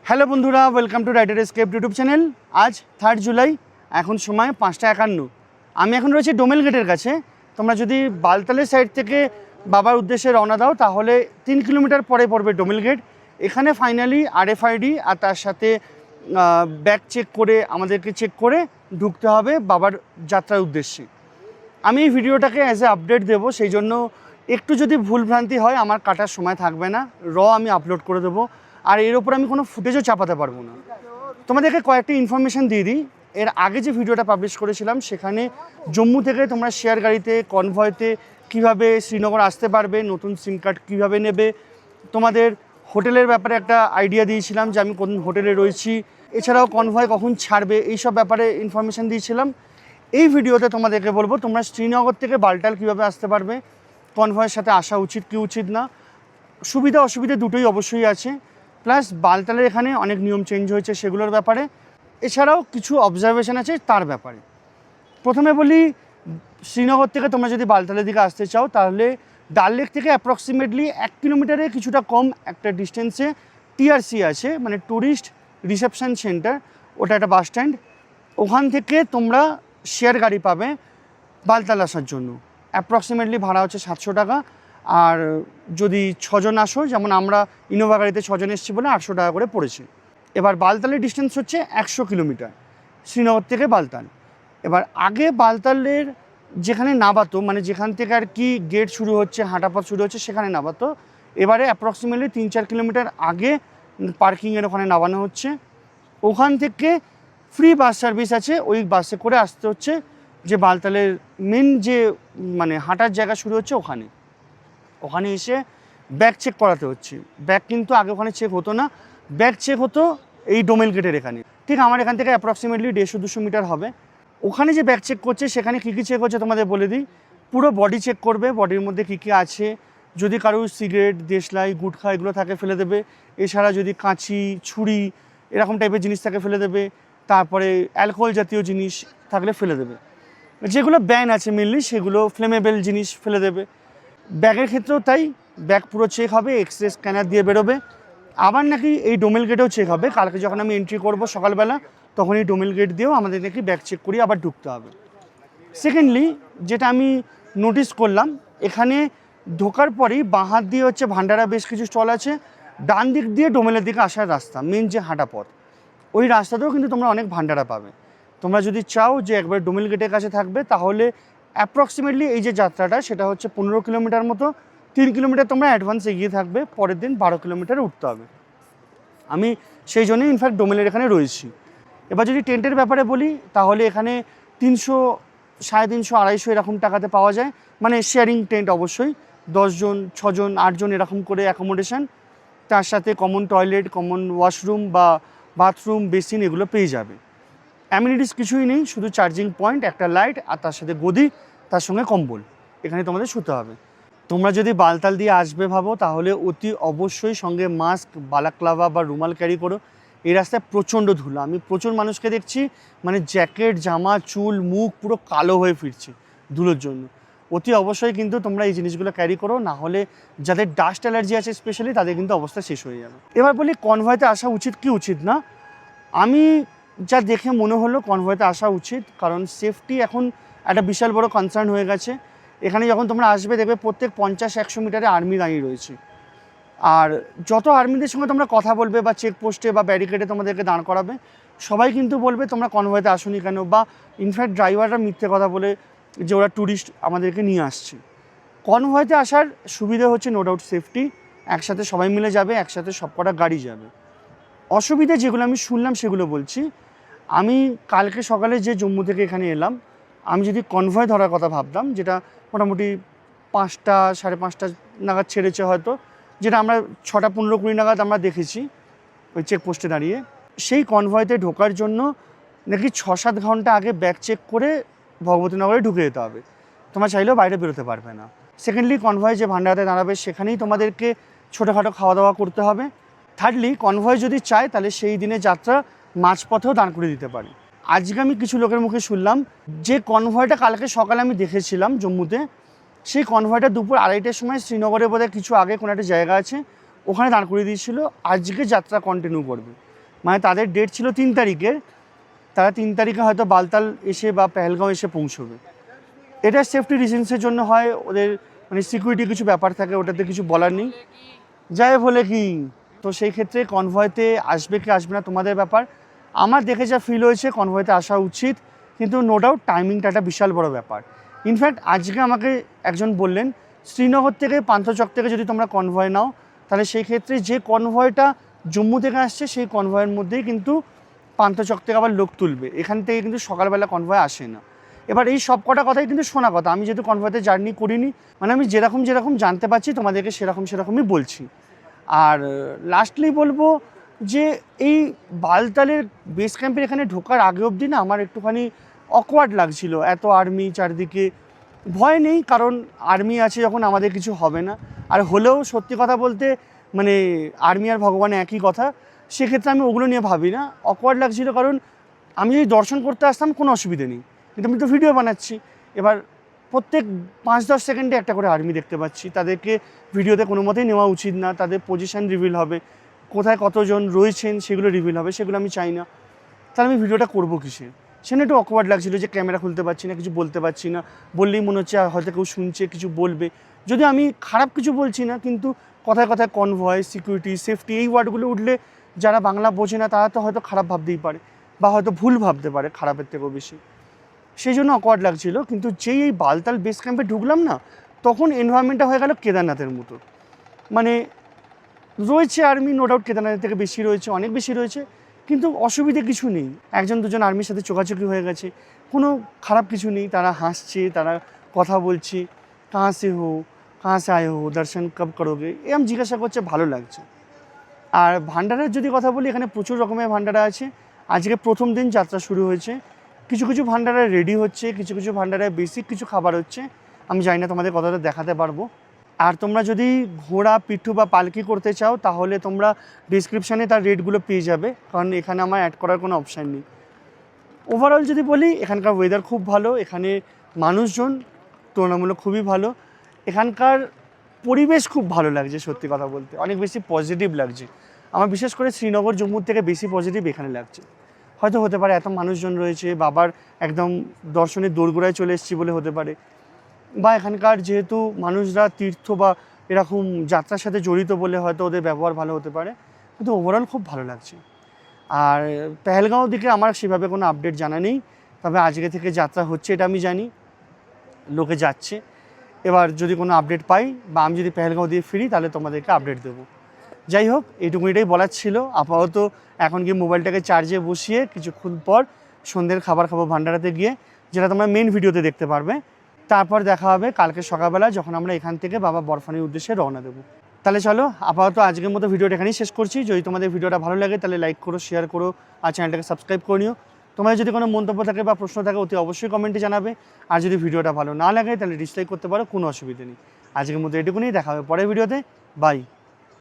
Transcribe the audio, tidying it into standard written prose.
Hello বন্ধুরা, welcome to rider escape YouTube channel. আজ 3 জুলাই, এখন সময় 5:51। আমি এখন রয়েছি ডোমেল গেটের কাছে। তোমরা যদি বালতালের সাইড থেকে বাবার উদ্দেশ্যে রওনা দাও তাহলে 3 কিলোমিটার পরে পড়বে ডোমেল গেট। এখানে ফাইনালি RFID আর তার সাথে ব্যাগ চেক করে আমাদেরকে চেক করে ঢুকতে হবে বাবার যাত্রার উদ্দেশ্যে। আমি এই ভিডিওটাকে অ্যাজ এ আপডেট দেবো, সেই জন্য একটু যদি ভুলভ্রান্তি হয় আমার কাটার সময় থাকবে না, আমি আপলোড করে দেবো। আর এর ওপর আমি কোনো ফুটেজও চাপাতে পারবো না। তোমাদেরকে কয়েকটি ইনফরমেশান দিয়ে দিই। এর আগে যে ভিডিওটা পাবলিশ করেছিলাম সেখানে জম্মু থেকে তোমরা শেয়ার গাড়িতে কনভয়েতে কীভাবে শ্রীনগর আসতে পারবে, নতুন সিম কার্ড কীভাবে নেবে, তোমাদের হোটেলের ব্যাপারে একটা আইডিয়া দিয়েছিলাম যে আমি কোন হোটেলে রয়েছি, এছাড়াও কনভয় কখন ছাড়বে, এইসব ব্যাপারে ইনফরমেশান দিয়েছিলাম। এই ভিডিওতে তোমাদেরকে বলবো তোমরা শ্রীনগর থেকে বালতাল কীভাবে আসতে পারবে, কনভয়ের সাথে আসা উচিত কি উচিত না, সুবিধা অসুবিধা দুটোই অবশ্যই আছে। প্লাস বালতালের এখানে অনেক নিয়ম চেঞ্জ হয়েছে সেগুলোর ব্যাপারে, এছাড়াও কিছু অবজারভেশন আছে তার ব্যাপারে। প্রথমে বলি, শ্রীনগর থেকে তোমরা যদি বালতালের দিকে আসতে চাও তাহলে ডাল লেক থেকে অ্যাপ্রক্সিমেটলি 1 কিলোমিটারে কিছুটা কম একটা ডিস্টেন্সে TRC আছে, মানে ট্যুরিস্ট রিসেপশন সেন্টার। ওটা একটা বাস স্ট্যান্ড। ওখান থেকে তোমরা শেয়ার গাড়ি পাবে বালতাল আসার জন্য। অ্যাপ্রক্সিমেটলি ভাড়া হচ্ছে 700 টাকা। আর যদি 6 জন আসো, যেমন আমরা ইনোভা গাড়িতে 6 জন এসেছি বলে 800 টাকা করে পড়েছে। এবার বালতালের ডিস্টেন্স হচ্ছে 100 কিলোমিটার শ্রীনগর থেকে বালতাল। এবার আগে বালতালের যেখানে নামাতো, মানে যেখান থেকে আর কি গেট শুরু হচ্ছে, হাঁটাপথ শুরু হচ্ছে, সেখানে নামাতো। এবারে অ্যাপ্রক্সিমেটলি 3-4 কিলোমিটার আগে পার্কিংয়ের ওখানে নামানো হচ্ছে। ওখান থেকে ফ্রি বাস সার্ভিস আছে, ওই বাসে করে আসতে হচ্ছে যে বালতালের মেন যে মানে হাঁটার জায়গা শুরু হচ্ছে ওখানে এসে ব্যাগ চেক করাতে হচ্ছে। ব্যাগ কিন্তু আগে ওখানে চেক হতো না, ব্যাগ চেক হতো এই ডোমেল গেটের এখানে। ঠিক আমার এখান থেকে অ্যাপ্রক্সিমেটলি 150-200 মিটার হবে। ওখানে যে ব্যাগ চেক করছে সেখানে কী কী চেক হচ্ছে তোমাদের বলে দিই। পুরো বডি চেক করবে, বডির মধ্যে কী কী আছে, যদি কারোর সিগারেট, দেশলাই, গুটখা এগুলো থাকে ফেলে দেবে। এছাড়া যদি কাঁচি, ছুরি এরকম টাইপের জিনিস থাকে ফেলে দেবে। তারপরে অ্যালকোহল জাতীয় জিনিস থাকলে ফেলে দেবে। যেগুলো ব্যান আছে মেনলি সেগুলো, ফ্লেমেবল জিনিস ফেলে দেবে। ব্যাগের ক্ষেত্রেও তাই, ব্যাগ পুরো চেক হবে, এক্সরে স্ক্যানার দিয়ে বেরোবে। আবার নাকি এই ডোমেল গেটেও চেক হবে। কালকে যখন আমি এন্ট্রি করব সকালবেলা, তখন এই ডোমেল গেট দিয়েও আমাদের নাকি ব্যাগ চেক করিয়ে আবার ঢুকতে হবে। সেকেন্ডলি যেটা আমি নোটিস করলাম, এখানে ঢোকার পরেই বাঁ হাত দিয়ে হচ্ছে ভান্ডারা বেশ কিছু স্টল আছে, ডান দিক দিয়ে ডোমেলের দিকে আসার রাস্তা, মেন যে হাঁটা পথ, ওই রাস্তাতেও কিন্তু তোমরা অনেক ভান্ডারা পাবে। তোমরা যদি চাও যে একবার ডোমেল গেটের কাছে থাকবে তাহলে অ্যাপ্রক্সিমেটলি এই যে যাত্রাটা সেটা হচ্ছে 15 কিলোমিটার মতো। 3 কিলোমিটার তোমরা অ্যাডভান্স এগিয়ে থাকবে, পরের দিন 12 কিলোমিটারে উঠতে হবে। আমি সেই জন্যই ইনফ্যাক্ট ডোমেলের এখানে রয়েছি। এবার যদি টেন্টের ব্যাপারে বলি তাহলে এখানে 300, 350, 250 এরকম টাকাতে পাওয়া যায়, মানে শেয়ারিং টেন্ট অবশ্যই। 10 জন, 6 জন, 8 জন এরকম করে অ্যাকোমোডেশন, তার সাথে কমন টয়লেট, কমন ওয়াশরুম বা বাথরুম, বেসিন এগুলো পেয়ে যাবে। অ্যামিনিটিস কিছুই নেই, শুধু চার্জিং পয়েন্ট, একটা লাইট আর তার সাথে গদি, তার সঙ্গে কম্বল। এখানে তোমাদের শুতে হবে। তোমরা যদি বালতাল দিয়ে আসবে ভাবো তাহলে অতি অবশ্যই সঙ্গে মাস্ক, বালাক্লাভা বা রুমাল ক্যারি করো। এই রাস্তায় প্রচণ্ড ধুলো, আমি প্রচুর মানুষকে দেখছি মানে জ্যাকেট, জামা, চুল, মুখ পুরো কালো হয়ে ফিরছে ধুলোর জন্য। অতি অবশ্যই কিন্তু তোমরা এই জিনিসগুলো ক্যারি করো, না হলে যাদের ডাস্ট অ্যালার্জি আছে স্পেশালি তাদের কিন্তু অবস্থা শেষ হয়ে যাবে। এবার বলি কনভয়েতে আসা উচিত কি উচিত না। আমি যা দেখে মনে হলো কনভয়েতে আসা উচিত, কারণ সেফটি এখন একটা বিশাল বড় কনসার্ন হয়ে গেছে। এখানে যখন তোমরা আসবে দেখবে প্রত্যেক 50-100 মিটারে আর্মি দাঁড়িয়ে রয়েছে। আর যত আর্মিদের সঙ্গে তোমরা কথা বলবে বা চেকপোস্টে বা ব্যারিকেডে তোমাদেরকে দাঁড় করাবে, সবাই কিন্তু বলবে তোমরা কনভয়েতে আসোনি কেন, বা ইনফ্যাক্ট ড্রাইভাররা মিথ্যে কথা বলে যে ওরা ট্যুরিস্ট আমাদেরকে নিয়ে আসছে। কনভয়েতে আসার সুবিধা হচ্ছে নো ডাউট সেফটি, একসাথে সবাই মিলে যাবে, একসাথে সব কটা গাড়ি যাবে। অসুবিধা যেগুলো আমি শুনলাম সেগুলো বলছি। আমি কালকে সকালে যে জম্মু থেকে এখানে এলাম, আমি যদি কনভয় ধরার কথা ভাবতাম, যেটা মোটামুটি 5টা, 5:30 নাগাদ ছেড়েছে হয়তো, যেটা আমরা 6টা 15-20 নাগাদ আমরা দেখেছি ওই চেকপোস্টে দাঁড়িয়ে। সেই কনভয়েতে ঢোকার জন্য নাকি 6-7 ঘন্টা আগে ব্যাগ চেক করে ভগবতীনগরে ঢুকে যেতে হবে, তোমরা চাইলেও বাইরে বেরোতে পারবে না। সেকেন্ডলি কনভয় যে ভান্ডারাতে দাঁড়াবে সেখানেই তোমাদেরকে ছোটোখাটো খাওয়া দাওয়া করতে হবে। থার্ডলি কনভয় যদি চায় তাহলে সেই দিনে যাত্রা মাঝপথেও দাঁড় করে দিতে পারে। আজকে আমি কিছু লোকের মুখে শুনলাম যে কনভয়টা কালকে সকালে আমি দেখেছিলাম জম্মুতে, সেই কনভয়টা দুপুর 2:30টার সময় শ্রীনগরে বোধহয় কিছু আগে কোনো একটা জায়গা আছে ওখানে দাঁড় করিয়ে দিয়েছিল, আজকে যাত্রা কন্টিনিউ করবে। মানে তাদের ডেট ছিল 3 তারিখের, তারা 3 তারিখে হয়তো বালতাল এসে বা পেহেলগাঁও এসে পৌঁছবে। এটা সেফটি রিজনসের জন্য হয়, ওদের মানে সিকিউরিটি কিছু ব্যাপার থাকে, ওটাতে কিছু বলার নেই। যাই বলে কি, তো সেই ক্ষেত্রে কনভয়েতে আসবে কি আসবে না তোমাদের ব্যাপার। আমার দেখে যা ফিল হয়েছে কনভয়েতে আসা উচিত, কিন্তু নো ডাউট টাইমিংটা একটা বিশাল বড় ব্যাপার। ইনফ্যাক্ট আজকে আমাকে একজন বললেন শ্রীনগর থেকে পান্থচক থেকে যদি তোমরা কনভয় নাও, তাহলে সেই ক্ষেত্রে যে কনভয়টা জম্মু থেকে আসছে সেই কনভয়ের মধ্যেই কিন্তু পান্থচক থেকে আবার লোক তুলবে, এখান থেকে কিন্তু সকালবেলা কনভয় আসে না। এবার এই সব কটা কথাই কিন্তু শোনা কথা, আমি যেহেতু কনভয়েতে জার্নি করিনি, মানে আমি যেরকম জানতে পারছি তোমাদেরকে সেরকমই বলছি। আর লাস্টলি বলবো যে এই বালতালের বেস ক্যাম্পের এখানে ঢোকার আগে অবধি না আমার একটুখানি অকওয়ার্ড লাগছিল, এত আর্মি চারদিকে। ভয় নেই, কারণ আর্মি আছে যখন আমাদের কিছু হবে না। আর হলেও সত্যি কথা বলতে মানে আর্মি আর ভগবান একই কথা, সেক্ষেত্রে আমি ওগুলো নিয়ে ভাবি না। অকওয়ার্ড লাগছিল কারণ আমি যদি দর্শন করতে আসতাম কোনো অসুবিধে নেই, কিন্তু আমি তো ভিডিও বানাচ্ছি। এবার প্রত্যেক 5-10 সেকেন্ডে একটা করে আর্মি দেখতে পাচ্ছি, তাদেরকে ভিডিওতে কোনো মতেই নেওয়া উচিত না। তাদের পজিশান রিভিল হবে, কোথায় কতজন রয়েছেন সেগুলো রিভিল হবে, সেগুলো আমি চাই না। তাহলে আমি ভিডিওটা করবো কিসে? সেখানে একটু অকওয়ার্ড লাগছিলো যে ক্যামেরা খুলতে পারছি না, কিছু বলতে পারছি না, বললেই মনে হচ্ছে হয়তো কেউ শুনছে কিছু বলবে। যদি আমি খারাপ কিছু বলছি না, কিন্তু কথায় কথায় কনভয়, সিকিউরিটি, সেফটি এই ওয়ার্ডগুলো উঠলে যারা বাংলা বোঝে না তারা তো হয়তো খারাপ ভাবতেই পারে, বা হয়তো ভুল ভাবতে পারে খারাপের থেকেও বেশি। সেই জন্য অকওয়ার্ড লাগছিল। কিন্তু যেই এই বালতাল বেস ক্যাম্পে ঢুকলাম না, তখন এনভায়রনমেন্টটা হয়ে গেল কেদারনাথের মতো। মানে রয়েছে আর্মি, নো ডাউট কেদারনাথের থেকে বেশি রয়েছে, অনেক বেশি রয়েছে, কিন্তু অসুবিধে কিছু নেই। 1-2 আর্মির সাথে চোখাচোখি হয়ে গেছে, কোনো খারাপ কিছু নেই। তারা হাসছে, তারা কথা বলছে, কাহা সে হো, কাহা সে আয়ে হো, দর্শন কব করোগে, এরম জিজ্ঞাসা করছে, ভালো লাগছে। আর ভান্ডারের যদি কথা বলি, এখানে প্রচুর রকমের ভান্ডারা আছে। আজকে প্রথম দিন যাত্রা শুরু হয়েছে, কিছু কিছু ভান্ডারায় রেডি হচ্ছে, কিছু কিছু ভান্ডারায় বেসিক কিছু খাবার হচ্ছে। আমি জানি না তোমাদের কতটা দেখাতে পারবো। আর তোমরা যদি ঘোড়া, পিঠু বা পালকি করতে চাও, তাহলে তোমরা ডিসক্রিপশানে তার রেটগুলো পেয়ে যাবে, কারণ এখানে আমার অ্যাড করার কোনো অপশান নেই। ওভারঅল যদি বলি, এখানকার ওয়েদার খুব ভালো, এখানে মানুষজন তুলনামূলক খুবই ভালো, এখানকার পরিবেশ খুব ভালো লাগছে। সত্যি কথা বলতে অনেক বেশি পজিটিভ লাগছে আমার, বিশেষ করে শ্রীনগর জম্মুর থেকে বেশি পজিটিভ এখানে লাগছে। হয়তো হতে পারে এত মানুষজন রয়েছে, বাবার একদম দর্শনের দোরগোড়ায় চলে এসেছি বলে হতে পারে, বা এখানকার যেহেতু মানুষরা তীর্থ বা এরকম যাত্রার সাথে জড়িত বলে হয়তো ওদের ব্যবহার ভালো হতে পারে, কিন্তু ওভারঅল খুব ভালো লাগছে। আর পেহেলগাঁও দিকে আমার সেভাবে কোনো আপডেট জানা নেই, তবে আজকে থেকে যাত্রা হচ্ছে এটা আমি জানি, লোকে যাচ্ছে। এবার যদি কোনো আপডেট পাই বা আমি যদি পেহেলগাঁও দিয়ে ফিরি, তাহলে তোমাদেরকে আপডেট দেবো। যাই হোক, এইটুকুনিটাই বলার ছিল। আপাতত এখন গিয়ে মোবাইলটাকে চার্জে বসিয়ে কিছুক্ষণ পর সন্ধ্যের খাবার খাবো ভান্ডারাতে গিয়ে, যেটা তোমরা মেন ভিডিওতে দেখতে পারবে। তারপর দেখা হবে কালকে সকালবেলা, যখন আমরা এখান থেকে বাবা বরফানির উদ্দেশ্যে রওনা দেবো। তাহলে চলো, আপাতত আজকের মতো ভিডিওটা এখানেই শেষ করছি। যদি তোমাদের ভিডিওটা ভালো লাগে তাহলে লাইক করো, শেয়ার করো, আর চ্যানেলটাকে সাবস্ক্রাইব করে নিও। তোমাদের যদি কোনো মন্তব্য থাকে বা প্রশ্ন থাকে, অতি অবশ্যই কমেন্টে জানাবে। আর যদি ভিডিওটা ভালো না লাগে তাহলে ডিসলাইক করতে পারো, কোনো অসুবিধা নেই। আজকের মতো এটুকুনি, দেখা হবে পরের ভিডিওতে। বাই।